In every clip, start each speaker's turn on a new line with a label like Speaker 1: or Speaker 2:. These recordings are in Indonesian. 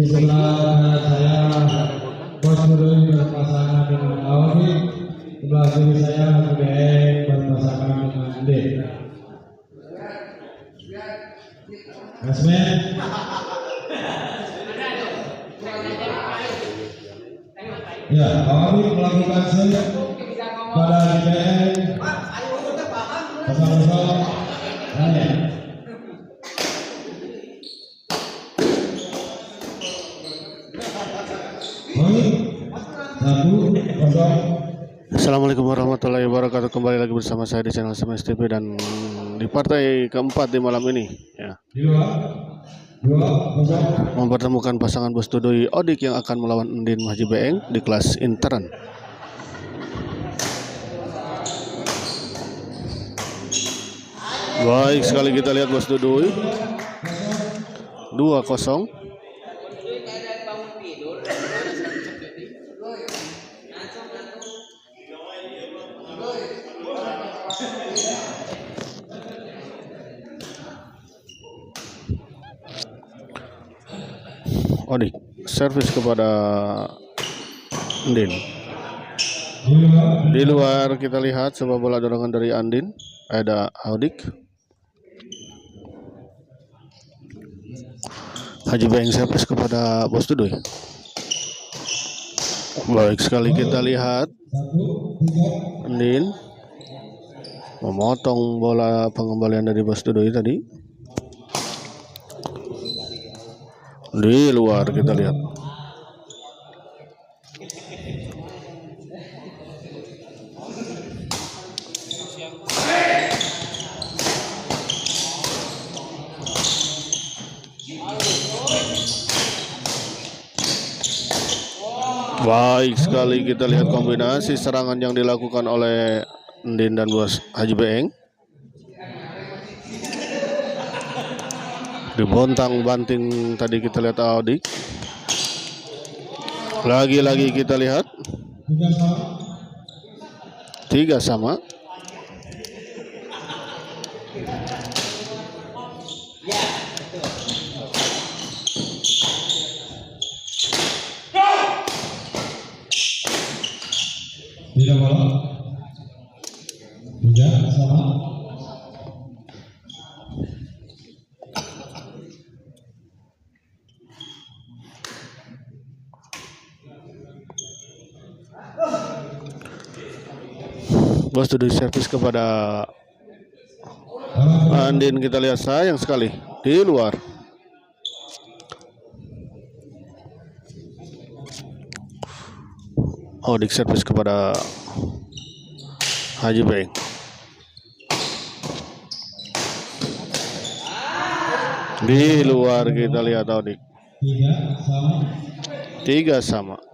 Speaker 1: Di sebelah saya Bos Nurul berpasangan dengan Audi. Sebelah kiri saya HJBN berpasangan dengan Ade. Asmen. Ya, Audi melakukan set pada HJBN. Kosong-kosong. Ade.
Speaker 2: Assalamualaikum warahmatullahi wabarakatuh. Kembali lagi bersama saya di channel SMS TV dan di partai keempat di malam ini ya. Mempertemukan pasangan Bos Dudui Odik yang akan melawan Endin Mahji Beeng di kelas intern. Baik sekali, kita lihat Bos Dudui 2-0. Odik servis kepada Andin. Di luar kita lihat sebuah bola dorongan dari Andin. Ada Odik. Haji Beeng servis kepada Bos Dudui. Baik sekali, kita lihat Andin memotong bola pengembalian dari Bos Dudui tadi. Di luar kita lihat. Baik sekali, kita lihat kombinasi serangan yang dilakukan oleh Endin dan Bos Haji Beeng. Dibontang banting tadi kita lihat Odik. Lagi-lagi kita lihat 3-3.
Speaker 1: Tidak bola 3-3.
Speaker 2: Bos Dudui servis kepada Andin, kita lihat sayang sekali di luar. Odik servis kepada Haji Beeng. Di luar kita lihat Odik. 3-3.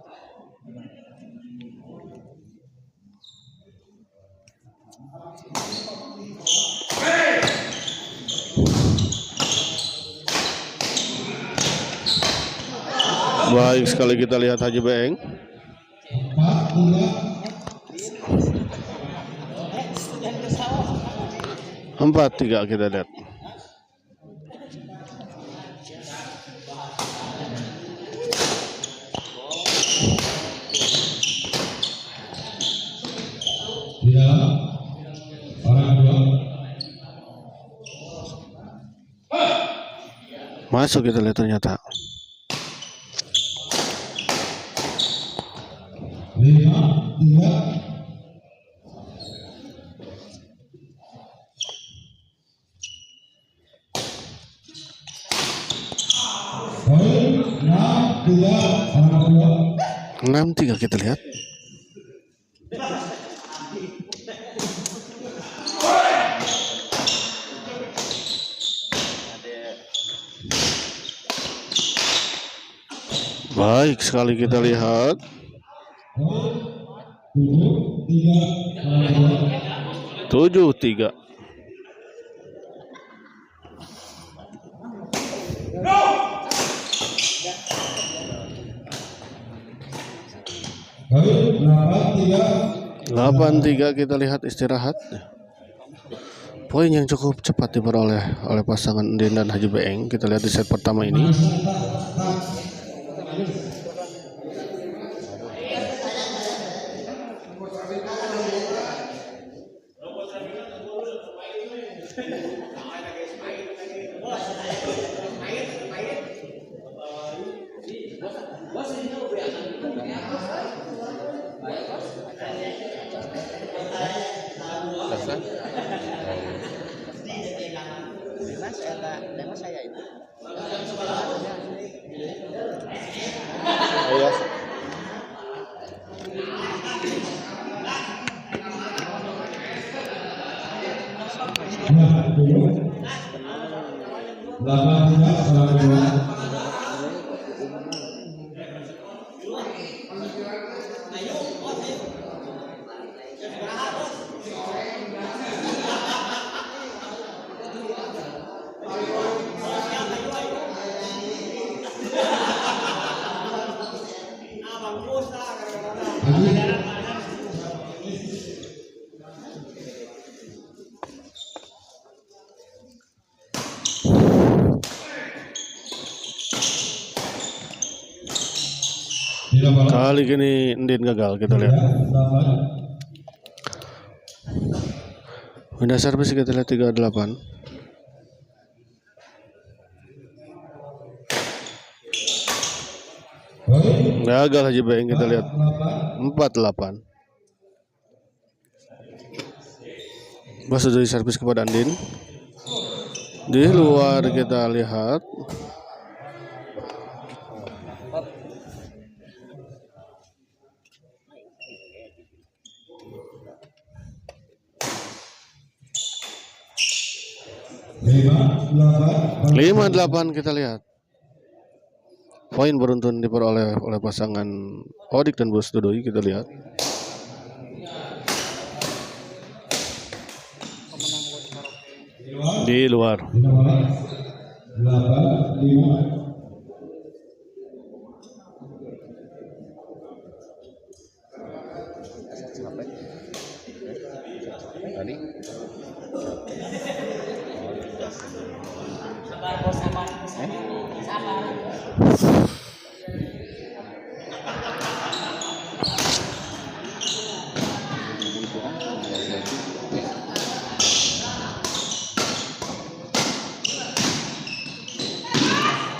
Speaker 2: Baik sekali, kita lihat Haji Beeng. 4-3 kita lihat.
Speaker 1: Di dalam orang dua.
Speaker 2: Masuk kita lihat ternyata.
Speaker 1: 5-3. Poin
Speaker 2: 6-3 kita lihat. Baik sekali, kita lihat 7-3.
Speaker 1: Baik,
Speaker 2: 8-3 kita lihat istirahat. Poin yang cukup cepat diperoleh oleh pasangan Endin dan Haji Beeng. Kita lihat di set pertama ini. Kali ini Ndin gagal, kita lihat. Pindah servis kita lihat 38. Gagal Haji Beng, kita lihat 48. Masuk dari servis kepada Andin. Di luar kita lihat. Lima delapan kita lihat. Poin beruntun diperoleh oleh pasangan Odik dan Bos Dodoi, kita lihat. Di luar.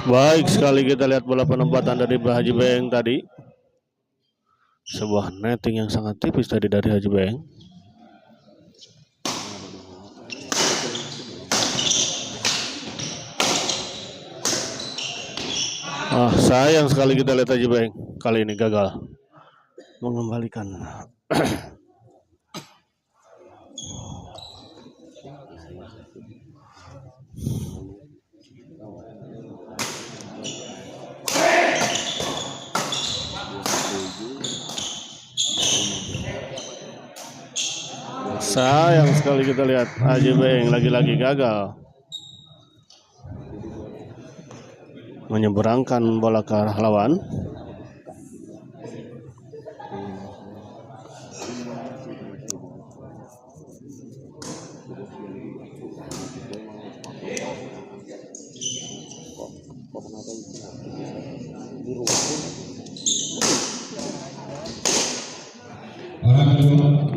Speaker 2: Baik sekali, kita lihat bola penempatan dari Haji Beng tadi. Sebuah netting yang sangat tipis tadi dari Haji Beng. Sayang sekali, kita lihat Haji Beng kali ini gagal mengembalikan. Sayang sekali, kita lihat Haji Beng lagi-lagi gagal menyeberangkan bola ke arah lawan.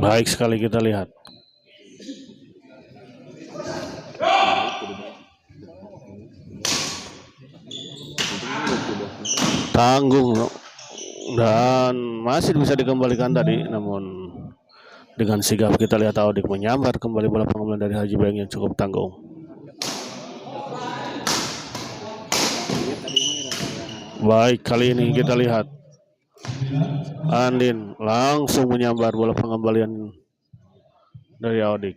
Speaker 2: Baik sekali, kita lihat. Tanggung dan masih bisa dikembalikan tadi, namun dengan sigap kita lihat Odik menyambar kembali bola pengembalian dari Haji Beng yang cukup tanggung. Baik, kali ini kita lihat Andin langsung menyambar bola pengembalian dari Odik.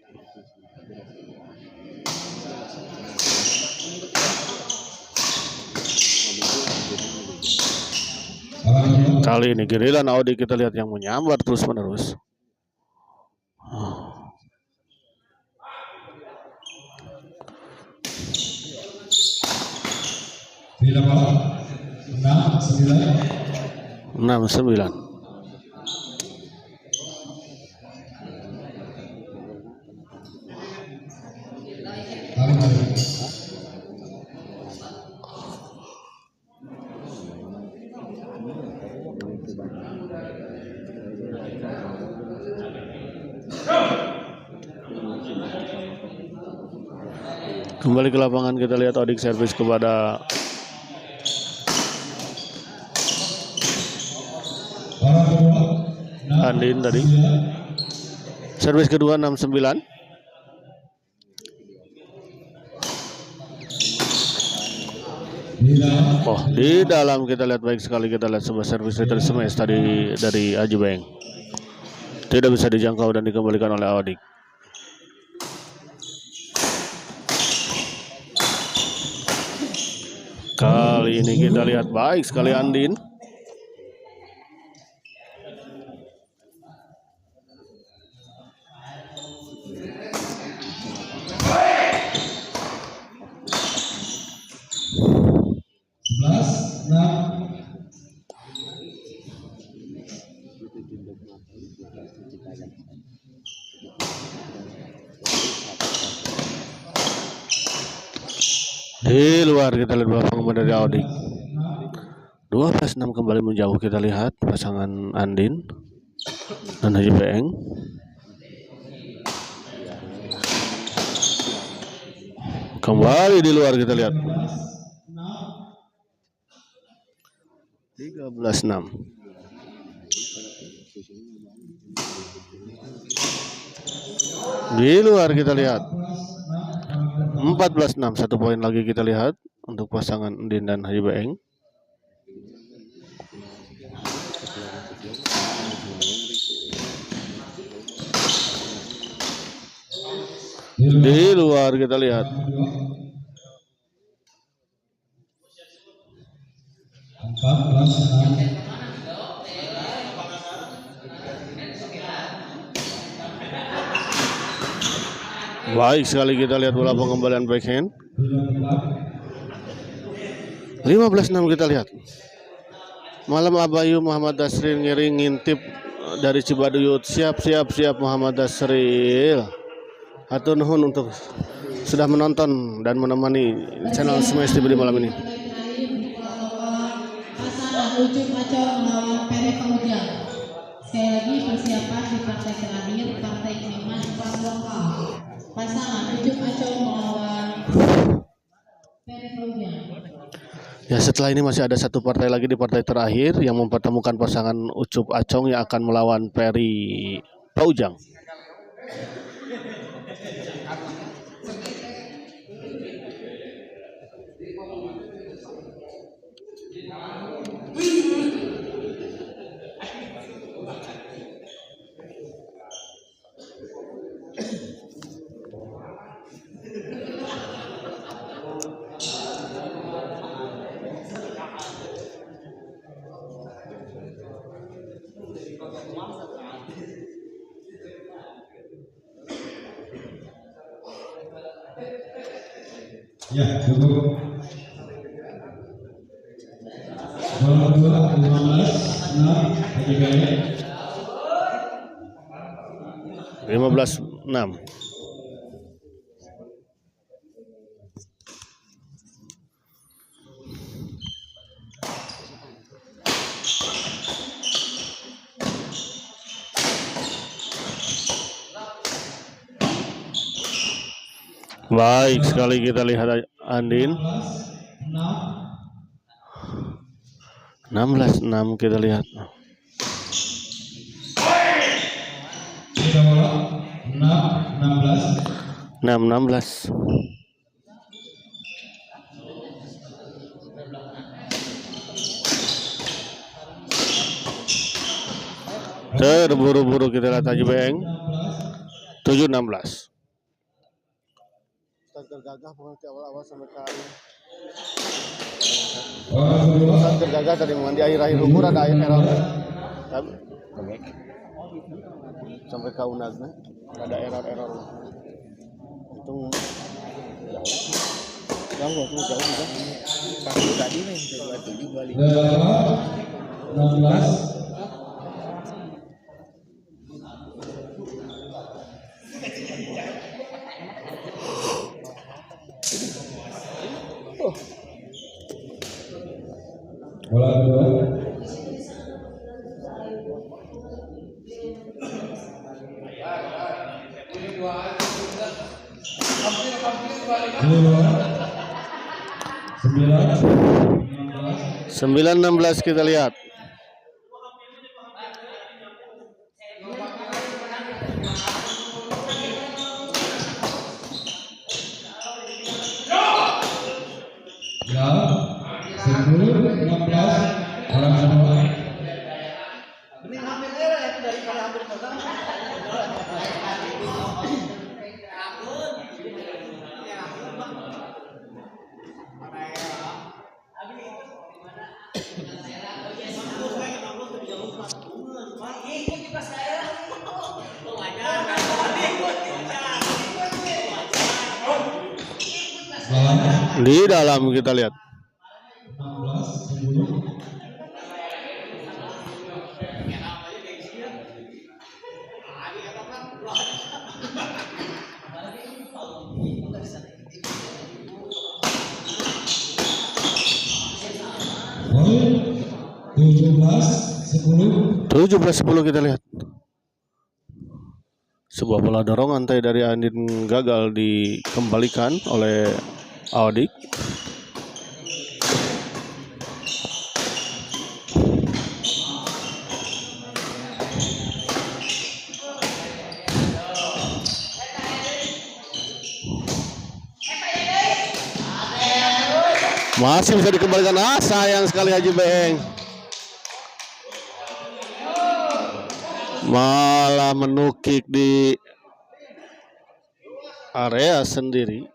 Speaker 2: Kali ini giliran Odik kita lihat yang menyambar terus menerus. Enam sembilan. Kembali ke lapangan, kita lihat Odik servis kepada Andin tadi. Servis kedua 6-9. Di dalam kita lihat baik sekali, kita lihat sebuah servis return smash tadi dari Haji Beng. Tidak bisa dijangkau dan dikembalikan oleh Odik. kali ini kita lihat baik sekali Andin. Di luar kita lihat bola pengumpan dari Audik. 12-6 kembali menjauh, kita lihat pasangan Andin dan Haji Beeng. Kembali di luar kita lihat 13-6. Di luar kita lihat 14-6, 1 poin lagi kita lihat untuk pasangan Andin dan Haji Beeng. Di luar kita lihat
Speaker 1: 14-6.
Speaker 2: Baik sekali kita lihat bola pengembalian backhand. 15-6 kita lihat. Malam Abayu Muhammad Dasril ngiring ngintip dari Cibaduyut. Siap Muhammad Dasril. Hatur nuhun untuk sudah menonton dan menemani channel Smash TV di malam ini.
Speaker 3: Pasangan Ucup Acong melawan Pere Pengujang. Sekali lagi persiapan di partai terakhir, partai kelima Jepang lokal. Pasangan Ucup Acong melawan Pere Pengujang.
Speaker 2: Ya, setelah ini masih ada satu partai lagi di partai terakhir yang mempertemukan pasangan Ucup Acong yang akan melawan Peri Paujang.
Speaker 1: Ya, cukup. Bola kedua 15-6 Haji Beeng.
Speaker 2: 15-6. Baik sekali kita lihat Andin. 16-6 kita lihat. 6-16. Terburu-buru kita lihat Haji Beeng. 7-16. Tergagah pengerti awal-awal sampai ke saat tergagah tadi di akhir-akhir umur ada error sampai ke unagna ada error untung jauh juga waktu tadi nih 27
Speaker 1: 16. Bola kedua.
Speaker 2: Sembilan 16 kita lihat.
Speaker 1: Ya, 10-16 orang semua. lawan
Speaker 2: Di dalam kita lihat.
Speaker 1: 16-10. Poin 17-10.
Speaker 2: 17-10 kita lihat. Sebuah bola dorongan tadi dari Andin gagal dikembalikan oleh Audik. Masih bisa dikembalikan. Sayang sekali Haji Beeng. Malah menukik di area sendiri.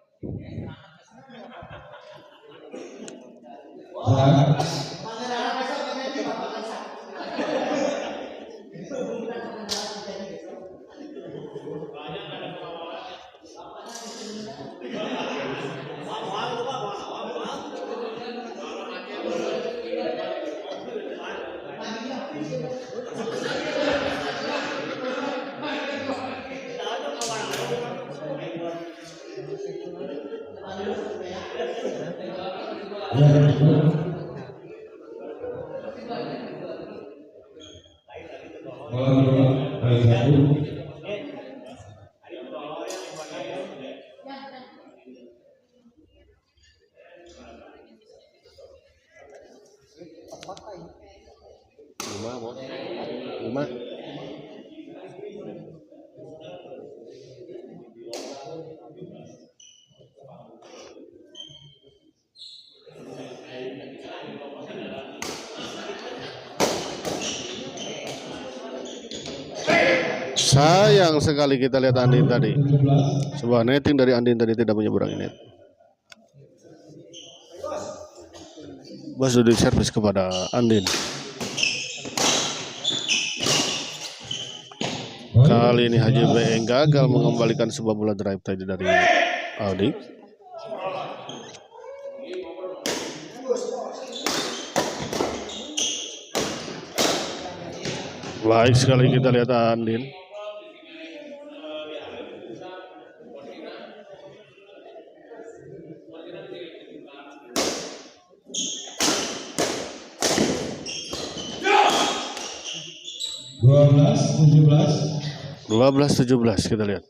Speaker 2: Lima. Sayang sekali kita lihat Andin tadi. Sebuah netting dari Andin tadi tidak menyeberangi net. Bos sudah servis kepada Andin. Kali ini Haji Beeng gagal mengembalikan sebuah bola drive tadi dari Audik. Baik sekali kita lihat Andin. Dua belas 17 kita lihat.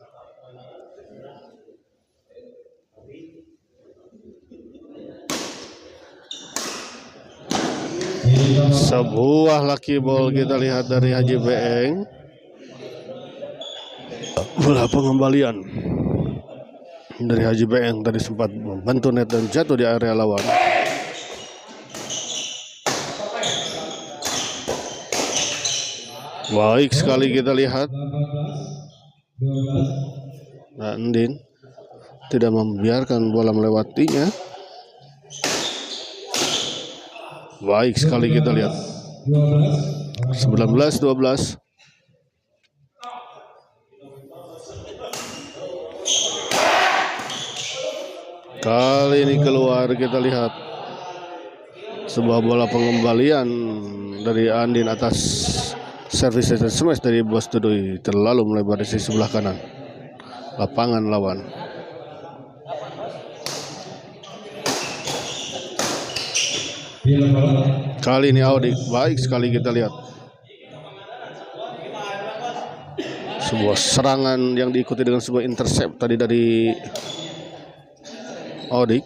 Speaker 2: Sebuah lucky ball kita lihat dari Haji Beeng. Bola pengembalian dari Haji Beeng tadi sempat membantu net dan jatuh di area lawan. Baik sekali kita lihat. Nah, Andin tidak membiarkan bola melewatinya. Baik sekali kita lihat. 19-12. Kali ini keluar kita lihat sebuah bola pengembalian dari Andin atas servis dan smash dari Bos Tudui terlalu melebar di sisi sebelah kanan lapangan lawan. Kali ini Audik baik sekali kita lihat. Sebuah serangan yang diikuti dengan sebuah intercept tadi dari Audik.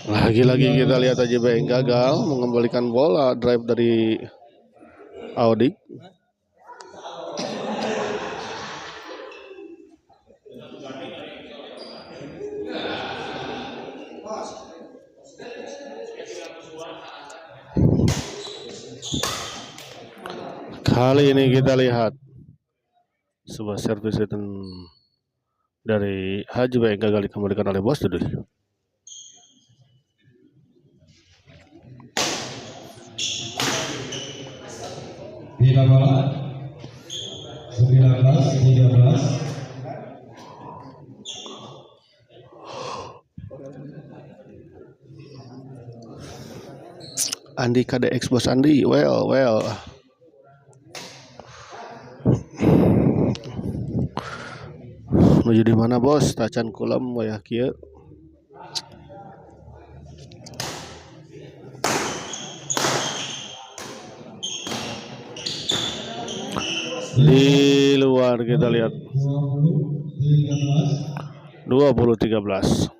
Speaker 2: Lagi-lagi kita lihat Haji Beeng gagal mengembalikan bola drive dari Audik. Kali ini kita lihat sebuah servis return dari Haji Beeng gagal dikembalikan oleh Bos Tudui.
Speaker 1: Tiga bola. 19-13.
Speaker 2: Andi KDX bos Andi, well. Menuju di mana bos? Tacan kulam wayah kieu. Di luar kita lihat 20-13.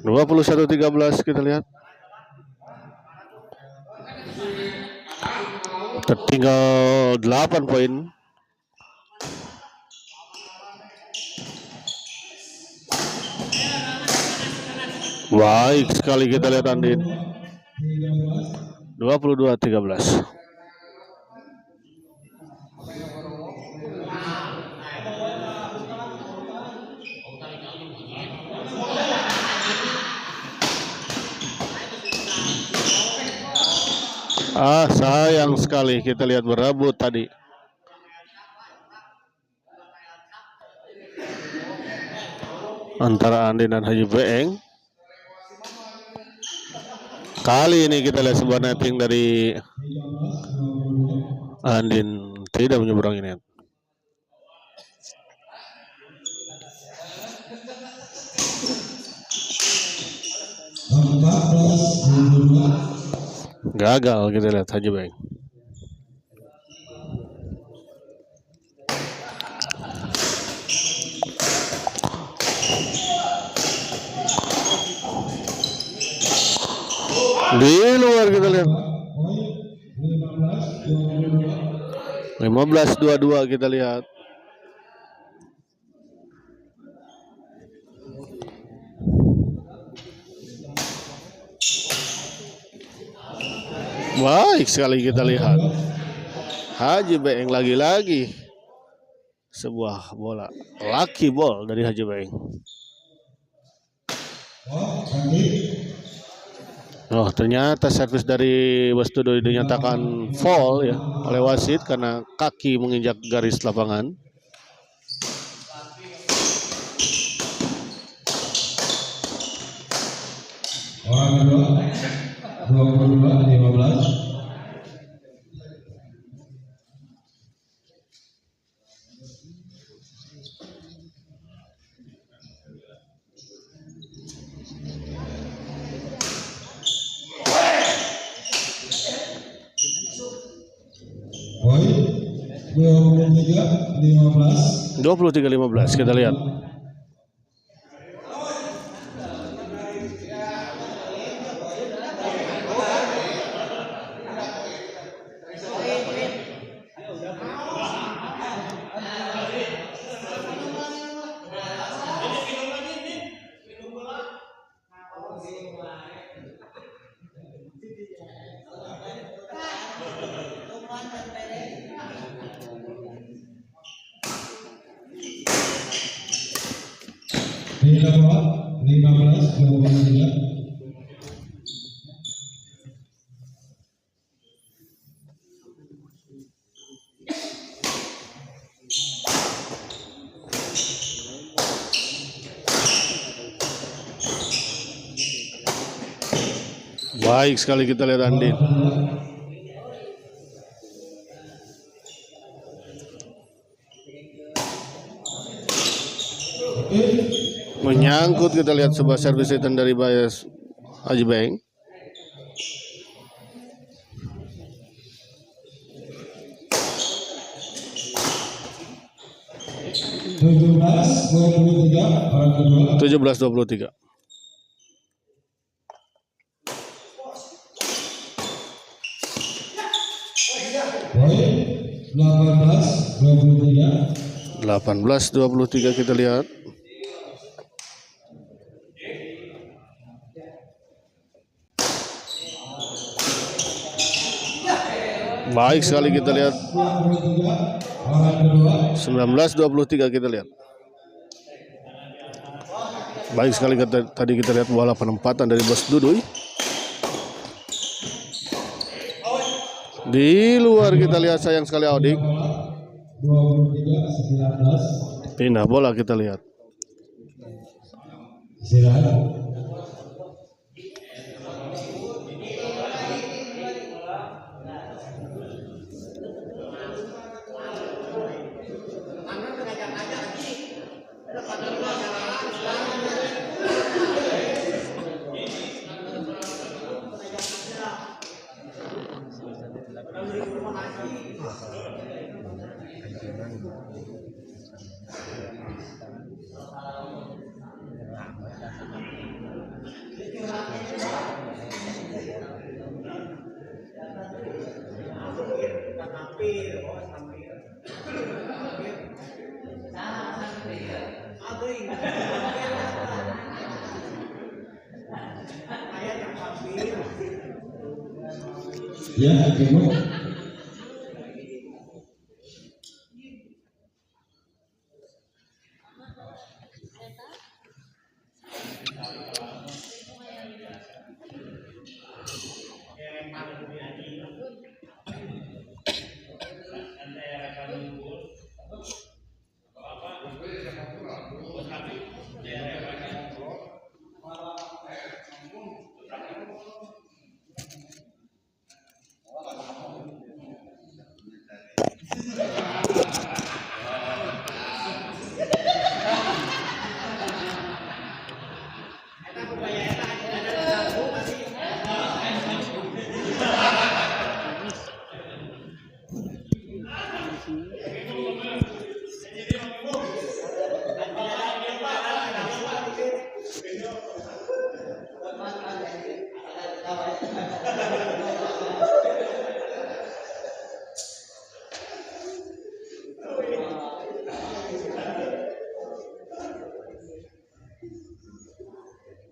Speaker 2: Dua puluh satu 13 kita lihat. Tertinggal 8 poin. Baik sekali kita lihat Andin. 22-13. Sayang sekali kita lihat berebut tadi. Antara Andin dan Haji Beeng. Kali ini kita lihat sebuah netting dari Andin tidak menyeberangi net. Gagal kita lihat Haji Beeng. Di luar kita lihat 15-22 kita lihat. Baik sekali kita lihat Haji Beeng lagi-lagi sebuah bola lucky ball dari Haji Beeng. Oh, ternyata servis dari Wastudo dinyatakan foul ya oleh wasit karena kaki menginjak garis lapangan.
Speaker 1: Orang kedua 22-15. Poin
Speaker 2: 23-15 kita lihat.
Speaker 1: Tiga bola 15-23.
Speaker 2: Baik sekali kita lihat Andin. Menyangkut kita lihat sebuah servis return dari Bayas Haji Beeng.
Speaker 1: Orang kedua
Speaker 2: 17-23.
Speaker 1: poin 18-23.
Speaker 2: 18-23 kita lihat. Baik sekali kita lihat 19-23 kita lihat. Baik sekali tadi kita lihat bola penempatan dari Bos Duduy. Di luar kita lihat sayang sekali Odik.
Speaker 1: 23-19.
Speaker 2: Pindah bola kita lihat.
Speaker 1: Istirahat. Ya, Ibu.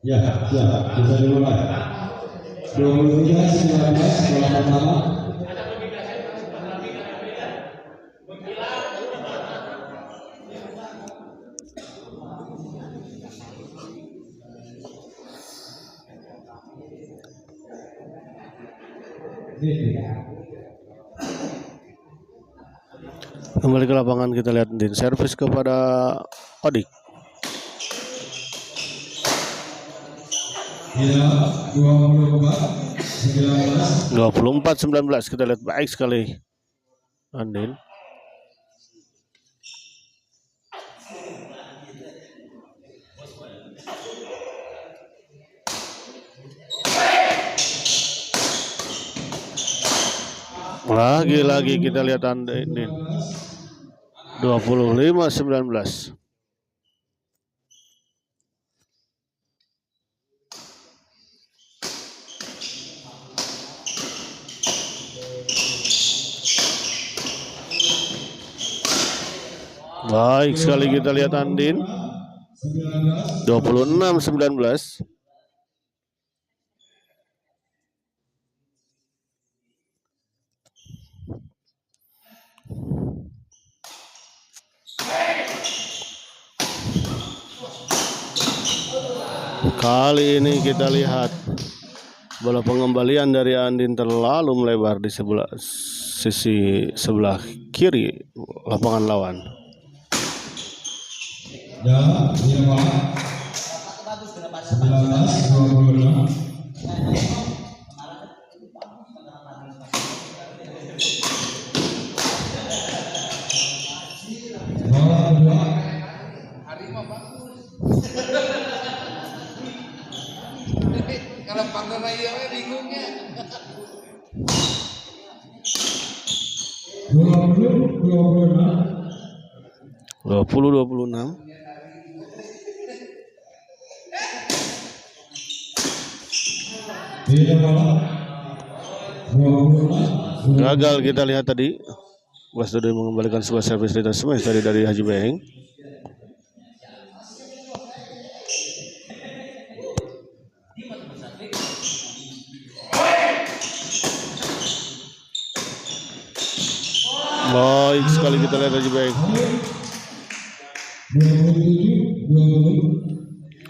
Speaker 1: Ya, siap. Bisa dimulai. 23-19 bola pertama.
Speaker 2: Kembali ke lapangan kita lihat Din servis kepada Odik.
Speaker 1: Ya, 24-19.
Speaker 2: 24-19 kita lihat baik sekali Andin. Lagi-lagi kita lihat Andin. 25-19. Baik sekali kita lihat Andin. 26-19. Kali ini kita lihat bola pengembalian dari Andin terlalu melebar di sisi sebelah kiri lapangan lawan.
Speaker 1: Ya, 19-26. Bola kedua.
Speaker 4: Kalau panggil raya bingungnya.
Speaker 2: 20-26. Gagal kita lihat tadi. Bos Duduy mengembalikan sebuah servis return smash dari Haji Beng. Baik sekali kita lihat Haji Beng.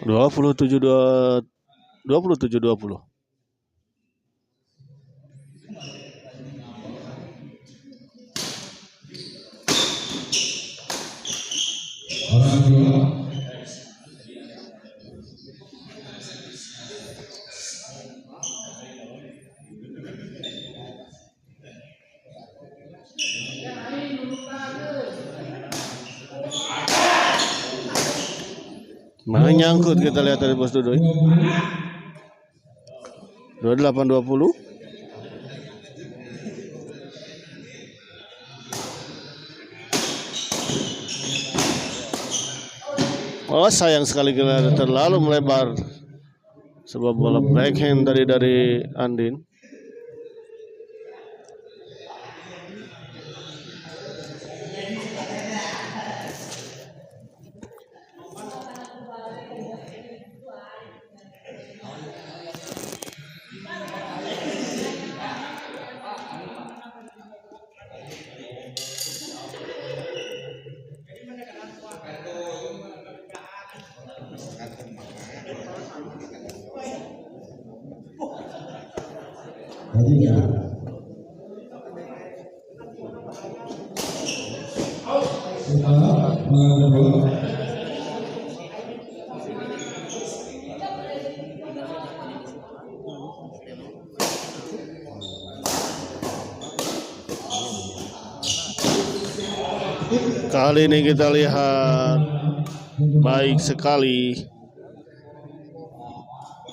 Speaker 2: 27-20.
Speaker 1: Orang kedua.
Speaker 2: Menyangkut kita lihat dari Bos Dudoy. 28-20. Oh, sayang sekali kita terlalu melebar. Sebuah bola backhand dari Andin.
Speaker 1: Tadi ya.
Speaker 2: Kali ini kita lihat baik sekali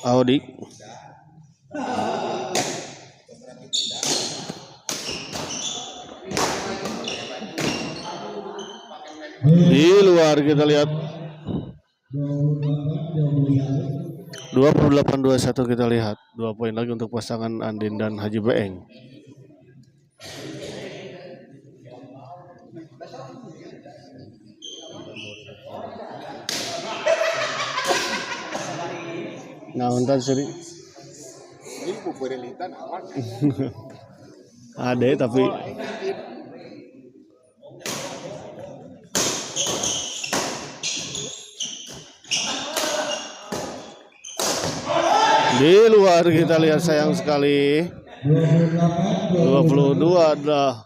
Speaker 2: Audik. Di luar kita lihat 28-21 kita lihat 2 poin lagi untuk pasangan Andin dan Haji Beeng. Nah, entar seri. Ada tapi di luar kita lihat sayang sekali 22 dah.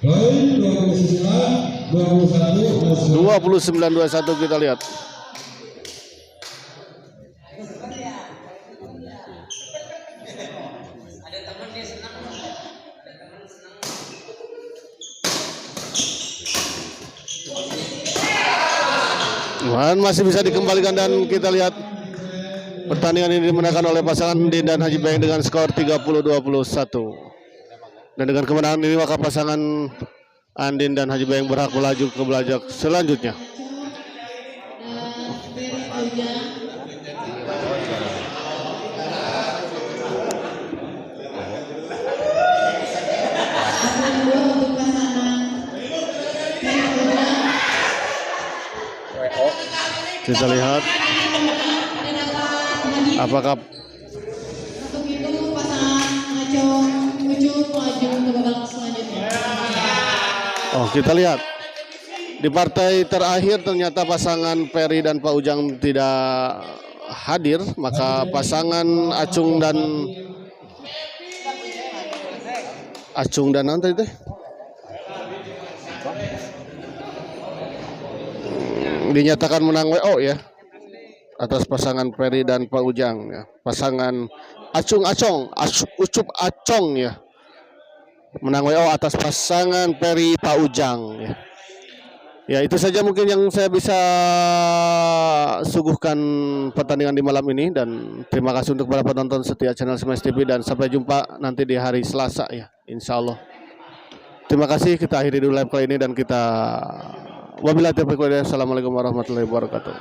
Speaker 1: Baik,
Speaker 2: 29-21 kita lihat. Dan masih bisa dikembalikan dan kita lihat pertandingan ini dimenangkan oleh pasangan Andin dan Haji Beeng dengan skor 30-21. Dan dengan kemenangan ini maka pasangan Andin dan Haji Beeng berhak melaju ke belajar selanjutnya. Kita lihat apakah
Speaker 3: untuk itu pasangan Acong Ucup maju ke babak selanjutnya.
Speaker 2: Oh, kita lihat di partai terakhir ternyata pasangan Ferry dan Pak Ujang tidak hadir, maka pasangan Acung dan nanti itu dinyatakan menang WO ya atas pasangan Ferry dan Pak Ujang ya. Pasangan Ucup Acong ya menang WO atas pasangan Ferry Pak Ujang ya. Ya, itu saja mungkin yang saya bisa suguhkan pertandingan di malam ini, dan terima kasih untuk para penonton setia channel Smash TV dan sampai jumpa nanti di hari Selasa ya, insya Allah. Terima kasih, kita akhiri dulu live kali ini dan kita wabillahi taufiq wal hidayah. Assalamualaikum warahmatullahi wabarakatuh.